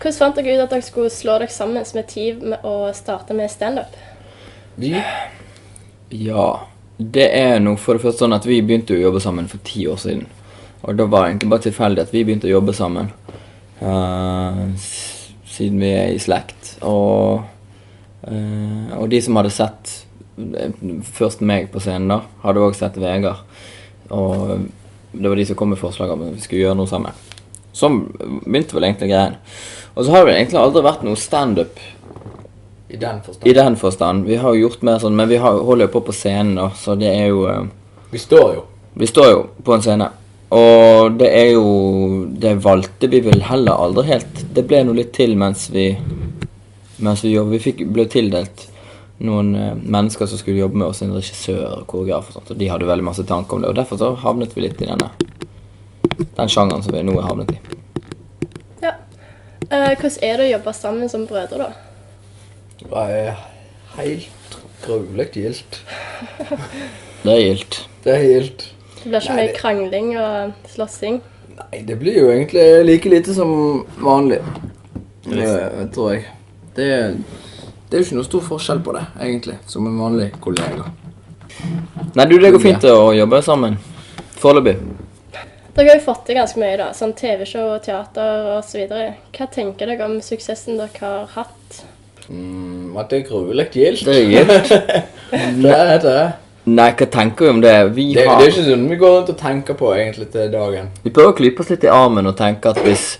Hvordan fant dere ut at dere skulle slå dere sammen med Tiv og starte med stand-up? Ja, det noe for det første sånn at vi begynte å jobbe sammen for 10 år siden. Og da var det egentlig bare tilfeldig at vi begynte å jobbe sammen. Siden vi i slekt. Og de som hadde sett først meg på scenen da, hadde også sett Vegard. Og det var de som kom med forslag om at vi skulle gjøre noe sammen. Sånn begynte vel egentlig greien. Og så har det egentlig aldri vært noe stand-up i den forstand. Vi har jo gjort mer sånn, men vi holder jo på scenen da, så det jo... Vi står jo på en scene. Og det valgte vi vel heller aldri helt. Det ble noe litt til mens vi jobbet. Vi ble tildelt noen mennesker som skulle jobbe med oss, en regissør og koreograf og sånt, og de hadde veldig masse tanker om det, og derfor så havnet vi litt i den sjangeren som vi nå har havnet i. Ja. Hvordan det å jobbe sammen som brødre da? Det helt grøvlig gildt. Det gildt. Det gildt. Det blir ikke mye krangling og slåssing? Nei, det blir jo egentlig like lite som vanlig. Det tror jeg. Det jo ikke noe stor forskjell på det, egentlig, som en vanlig kollega. Nei, det går fint å jobbe sammen. Foreløpig. Dere har jo fått det ganske mye da, sånn TV-show, teater og så videre. Hva tenker dere om suksessen dere har hatt? At det grøvelig gildt. Det gildt. det. Nei, hva tenker vi om det? Det ikke sånn vi går rundt og tenker på egentlig til dagen. Vi prøver å klype oss litt i armen og tenke at hvis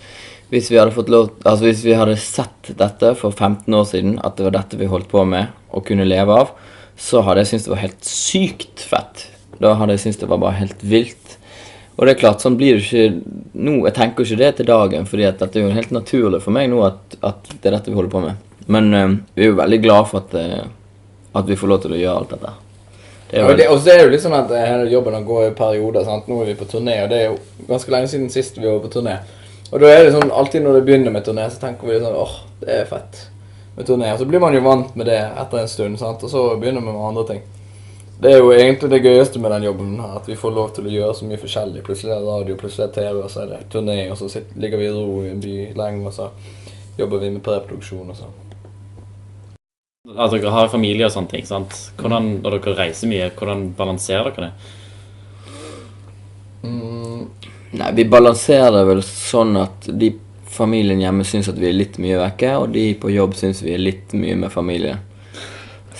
vi hadde fått lov, altså hvis vi hadde sett dette for 15 år siden, at det var dette vi holdt på med og kunne leve av, så hadde jeg syntes det var helt sykt fett. Da hadde jeg syntes det var bare helt vilt. Og det klart, sånn blir det ikke nå. Jeg tenker ikke det til dagen, fordi at dette jo helt naturlig for meg nå at det dette vi holder på med. Men vi jo veldig glad for at vi får lov til å gjøre alt dette. Og så det jo litt sånn at hele jobben går i perioder, sant? Nå vi på turné, og det jo ganske lenge siden sist vi var på turné. Og da det sånn, alltid når det begynner med turné, så tenker vi sånn, det fett med turné. Og så blir man jo vant med det etter en stund, sant? Og så begynner vi med andre ting. Det jo egentlig det gøyeste med den jobben her, at vi får lov til å gjøre så mye forskjellig. Plutselig radio, plutselig TV, og så det turné, og så ligger vi i ro i en by lenge, og så jobber vi med preproduksjon og sånn. At dere har familie og sånne ting, sant? Hvordan, når dere reiser mye, hvordan balanserer dere det? Nei, vi balanserer det vel sånn at de familien hjemme synes at vi litt mye vekke, og de på jobb synes vi litt mye med familien.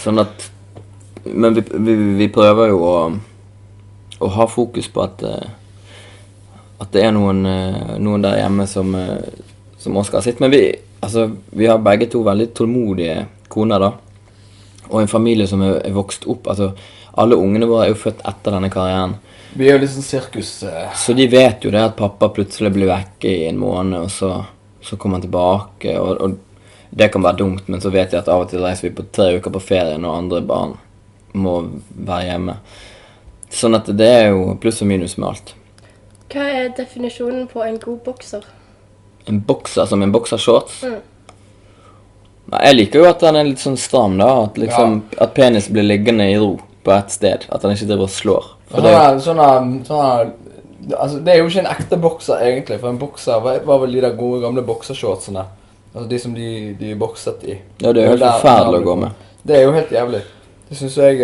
Sånn at men vi prøver jo å ha fokus på at det noen der hjemme som også skal ha sitt. Men vi har begge to veldig tålmodige koner da. Og en familie som vokst opp. Altså, alle ungene våre jo født etter denne karrieren. Vi jo litt sånn sirkus. Så de vet jo det at pappa plutselig blir vekke i en måned, og så kommer han tilbake. Og det kan være dumt, men så vet jeg at av og til reiser vi på 3 uker på ferie når andre barn må være hjemme. Sånn at det jo pluss og minus med alt. Hva definisjonen på en god bokser? En bokser som en boksershorts? Nei, jeg liker jo at den litt sånn stram da, at penis blir liggende i ro på et sted, at den ikke driver og slår. Altså, det jo ikke en ekte bokser egentlig, for en bokser var vel de der gode gamle boksershortsene. Altså de som de bokset i. Ja, det jo helt forferdelig å gå med. Det jo helt jævlig. Det synes jeg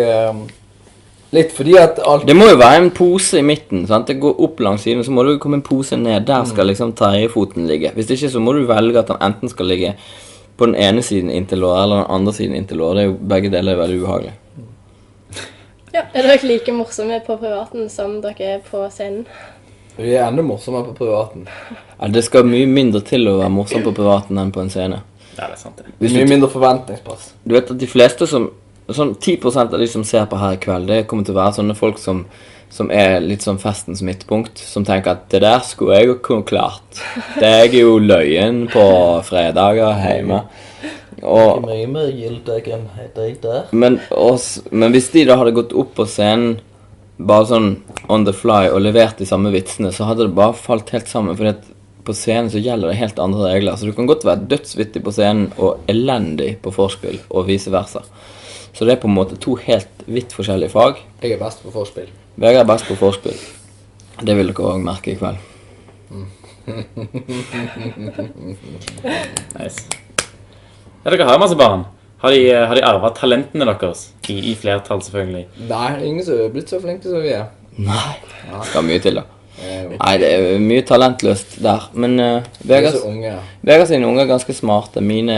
litt fordi at alt... Det må jo være en pose i midten, sant? Det går opp langs siden, så må det jo komme en pose ned. Der skal liksom tredjefoten ligge. Hvis ikke så må du velge at den enten skal ligge på den ene siden inntil låret, eller den andre siden inntil låret. Det jo begge deler veldig ubehagelig. Ja, dere like morsomme på privaten som dere på scenen? Vi enda morsomme på privaten. Ja, det skal mye mindre til å være morsom på privaten enn på en scene. Ja, det sant det. Mye mindre forventningspass. Du vet at de fleste som... Sånn 10% av de som ser på her i kveld, det kommer til å være sånne folk som litt sånn festens midtpunkt, som tenker at det der skulle jeg jo klart. Det jo løyen på fredager hjemme. Men hvis de da hadde gått opp på scenen bare sånn on the fly og levert de samme vitsene, så hadde det bare falt helt sammen, fordi at på scenen så gjelder det helt andre regler. Så du kan godt være dødsvittig på scenen og elendig på forspill, og vice versa. Så det på en måte 2 helt vidt forskjellige fag. Jeg best på forspill. Vegard best på forspill. Det vil dere også merke i kveld. Nice. Ja, dere har jo masse barn. Har de arvet talentene deres? I flertall, selvfølgelig. Nei, ingen som er blitt så flinke som vi er. Nei. Skal mye til da. Jo. Nei, det er mye talentløst der. Men Vi er Vegard så unge, ja. Vegard sine unger er ganske smarte. Mine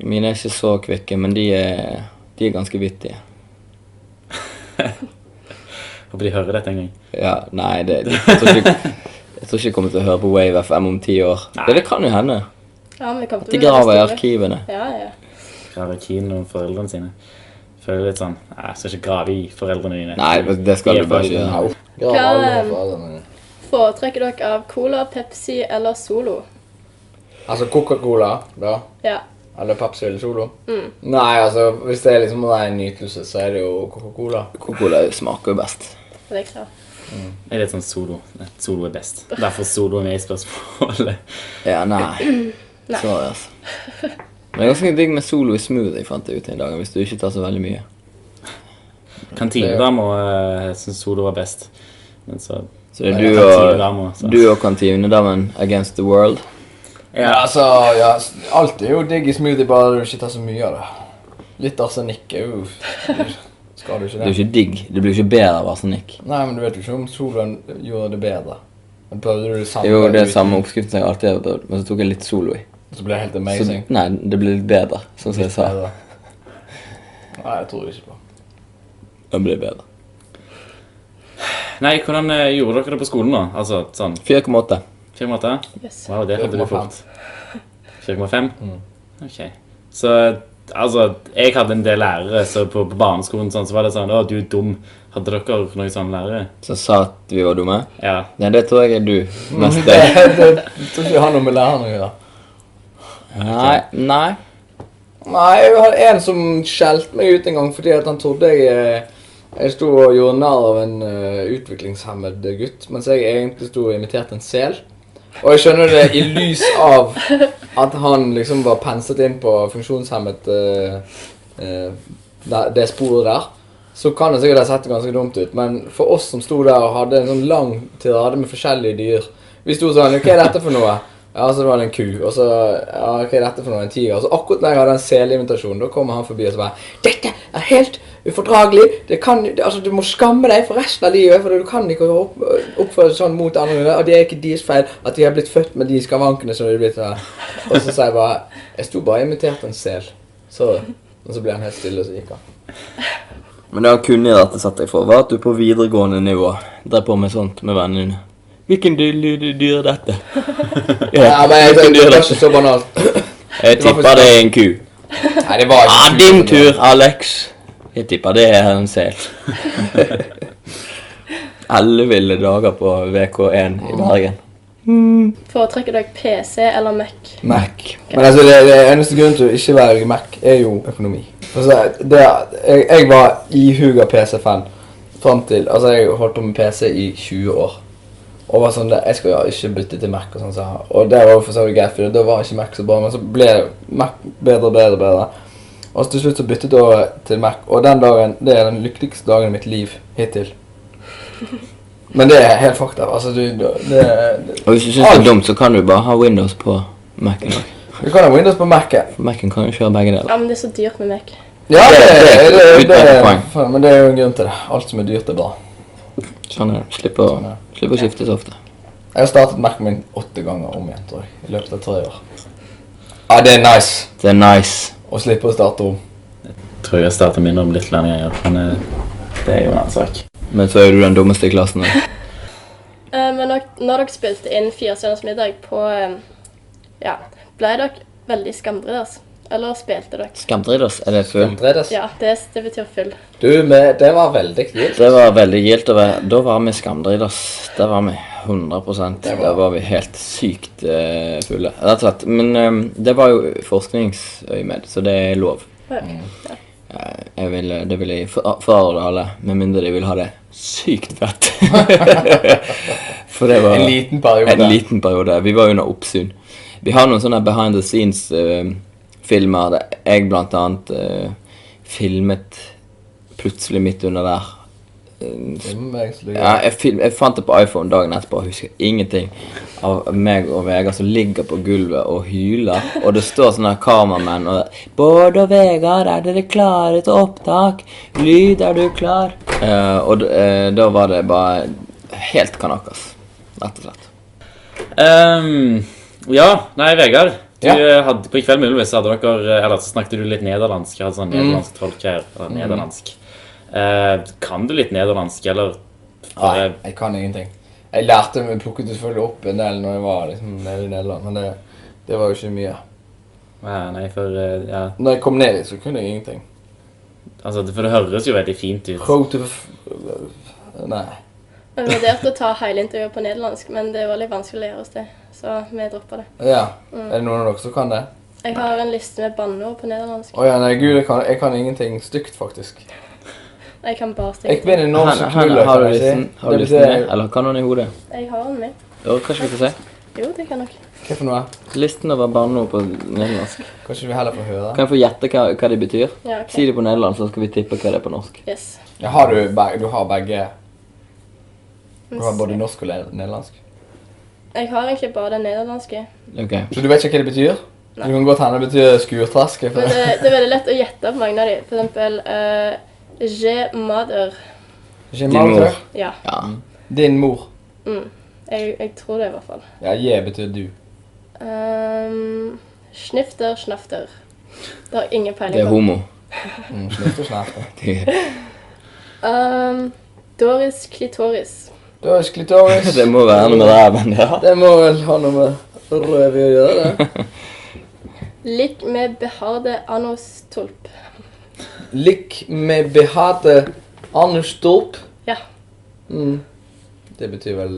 er ikke så kvikke, men de er ganske vittige. Håper de hører dette en gang. Ja, nei, jeg tror ikke jeg kommer til å høre på Wave FM om 10 år. Det kan jo hende. Ja, men vi kommer At til de å graver i være store. arkivene. Ja. Grave i kino om foreldrene sine. Føler litt sånn, jeg skal ikke grave i foreldrene dine. Nei, det skal du bare ikke gjøre. Grav Hva, alle foreldrene. Foretrekker dere av Cola, Pepsi eller Solo? Altså Coca-Cola, da? Ja. Eller Pepsi eller Solo? Nei, altså, hvis det er liksom en nytelse, så er det jo Coca-Cola. Coca-Cola smaker jo best. Det er klart. Jeg er litt sånn Solo. Solo er best. Derfor Solo er med i spørsmålet. Ja, nei. Sorry, altså. Men det er ganske digg med Solo i smoothie, fant jeg ut en dag, hvis du ikke tar så veldig mye. Kantinedama synes Solo var best. Men så Så det Nei, er kantinedama, så. du og kantinedamen against the world. Ja, altså, ja, alt er jo digg i smoothie, bare du ikke tar så mye av det. Litt arsenikk er jo... Skal du ikke Det er det? jo ikke digg. Det blir jo ikke bedre av arsenikk. Nei, men du vet jo ikke om Soloen gjorde det bedre. Men prøvde du det samme? Jo, det er samme oppskriften som jeg alltid har prøvd, men så tok jeg litt Solo i. Så ble det helt Så, amazing. nei, det ble litt bedre, sånn som jeg sa. Bedre. Nei, jeg tror det ikke på. Det ble bedre. Nei, hvordan gjorde dere det på skolen da? Altså, sånn 4,8. 4,8? Yes. Wow, det hadde du 4,5. fort. 4,5? Ok. Så, altså, jeg hadde en del lærere, så på barneskolen sånn, så var det sånn, du er dum. Hadde dere noen sånne lærere? Så sa at vi var dumme? Ja. Nei, det tror jeg er du. Mest Det deg. tror ikke jeg har noe med læreren å gjøre. Nei. Nei, jeg hadde en som skjelte meg ut en gang fordi at han trodde jeg sto og gjorde nær av en utviklingshemmet gutt, mens jeg egentlig sto og imiterte en sel. Og jeg skjønner det i lys av at han liksom var penset inn på funksjonshemmet det sporet der. Så kan det sikkert ha sett ganske dumt ut, men for oss som sto der og hadde en sånn lang tirade med forskjellige dyr, vi sto sånn, hva er dette for noe? Ja, så var det en ku, og så, ja, hva er dette for noe? En tiger. Og så akkurat når jeg hadde en selimitasjon, da kommer han forbi og så bare, dette er helt ufordragelig, altså du må skamme deg for resten av livet, for du kan ikke oppføre sånn mot andre, og det er ikke deres feil at de har blitt født med de skavankene som de har blitt her. Og så sa jeg bare, jeg sto bare og imiterte en sel. Og så ble han helt stille, og så gikk han. Men det han kunne i dette satt jeg for, var at du på videregående nivå drev på med sånt med vennene dine. Hvilken dyr er dette? Ja, men jeg det var ikke så banalt. Jeg tipper det er en ku. Nei, det var ikke Din tur, Alex. Jeg tipper det er en sel. 11 ville dager på VK1 i Bergen. Foretrekker dere PC eller Mac? Mac. Men altså, det eneste grunnen til å ikke være Mac er jo økonomi. Altså, jeg var ihuga PC-fan frem til, altså jeg holdt på med PC i 20 år. Og var sånn, jeg skal jo ikke bytte til Mac og sånn, så. Og det var jo for så vidt greit, for da var ikke Mac så bra, men så ble Mac bedre. Og så til slutt så byttet jeg over til Mac, og den dagen, det er den lykkeligste dagen i mitt liv hittil. Men det er helt fakta, altså Og hvis du synes det er dumt, så kan du bare ha Windows på Mac'en. Du kan ha Windows på Mac'en. Mac'en kan jo kjøre begge deler. Ja, men det er så dyrt med Mac. Ja, det men det er jo en grunn til det. Alt som er dyrt er bra. Sånn er det. Slipp å skifte så ofte. Jeg har startet Mac'en min 8 ganger om igjen, tror jeg, i løpet av 3 år. Ja, det er nice. Det er nice. Å slippe å starte om. Jeg tror jeg startet min om litt flere ganger, men det er jo en annen sak. Men så er du den dummeste i klassen. Men når dere spilte inn 4 stjerners middag på, ja, ble dere veldig skamdriders? Eller spilte dere? Skamdriders, er det full? Andredes. Ja, det betyr full. Du, det var veldig gildt. Det var veldig gildt. Da var vi skamdriders. Det var vi 100%. Da var vi helt sykt fulle. Rett og slett. Men det var jo forskningsøyemed, så det er lov. Ja. Det vil jeg forarve alle, med mindre de vil ha det sykt fett. For det var En liten periode. En liten periode. Vi var under oppsyn. Vi har noen sånne behind the scenes filmer der jeg blant annet filmet plutselig midt under der Det må jeg slå Ja, jeg fant det på iPhone dagen etterpå og husker ingenting av meg og Vegard som ligger på gulvet og hyler. Og det står sånne her kameramenn og Bård og Vegard, er dere klare til opptak? Lyd, er du klar? Da var det bare helt kanakas, rett og slett. Ja, nei, Vegard. Du Ja. hadde, på I kveld muligvis hadde dere, eller så snakket du litt nederlandsk. Jeg hadde sånn nederlandsk tolk her, eller nederlandsk. Kan du litt nederlandsk, eller? Nei, jeg kan ingenting. Jeg lærte meg, plukket selvfølgelig opp en del når jeg var liksom, nede i Nederland, men det var jo ikke mye. Nei, for ja, Når jeg kom ned dit, så kunne jeg ingenting. altså, for det høres jo veldig fint ut. Nei. Jeg vurderte å ta hele intervjuet på nederlandsk, men det var litt vanskelig å lære oss det, så vi droppet det. Ja, er det noen av dere som kan det? Jeg har en liste med banneord på nederlandsk. Åja, nei, gud, jeg kan ingenting stygt, faktisk. Jeg kan bare Jeg stikke. begynner nå så knuller, Har du kan jeg si. listen, har du Det listen betyr- med? Eller kan du den i hodet? Jeg har den med. Ja, kanskje vi får se. Jo, det kan nok. Hva for noe? Listen over banneord på nederlandsk. Kanskje vi heller får høre? Kan jeg få gjette hva de betyr? Ja, ok. Si det på nederlandsk, så skal vi tippe hva det er på norsk. Yes. Ja, du har begge. Du har både norsk og nederlandsk. Jeg har egentlig bare den nederlandske. Ok. Så du vet ikke hva det betyr? Nei. Du kan godt hende det betyr skurtraske. Men det er veldig lett å gjette på mange av de. For eksempel, je mother. Din mor. Ja, Ja. Din mor. jeg tror det i hvert fall. Ja, je betyr du. Snifter, snafter. Det har ingen peiling Det er homo. Slutt å snakke. Doris klitoris. Du har klitoris. Det må være noe med ræven, ja. Det må vel ha noe med røv å gjøre, det. Lik med behaarde anustulp. Lik med behate anustulp. Ja. Det betyr vel...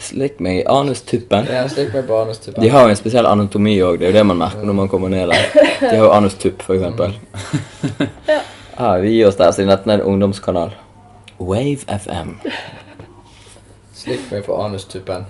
Slikk meg i anustuppen. Ja, slik med på anustuppen. De har jo en spesiell anatomi også, det er jo det man merker når man kommer ned der. De har jo anustupp, for eksempel. Ja. Vi gir oss der, siden dette er en ungdomskanal. Wave FM. Slik med på anustuppen.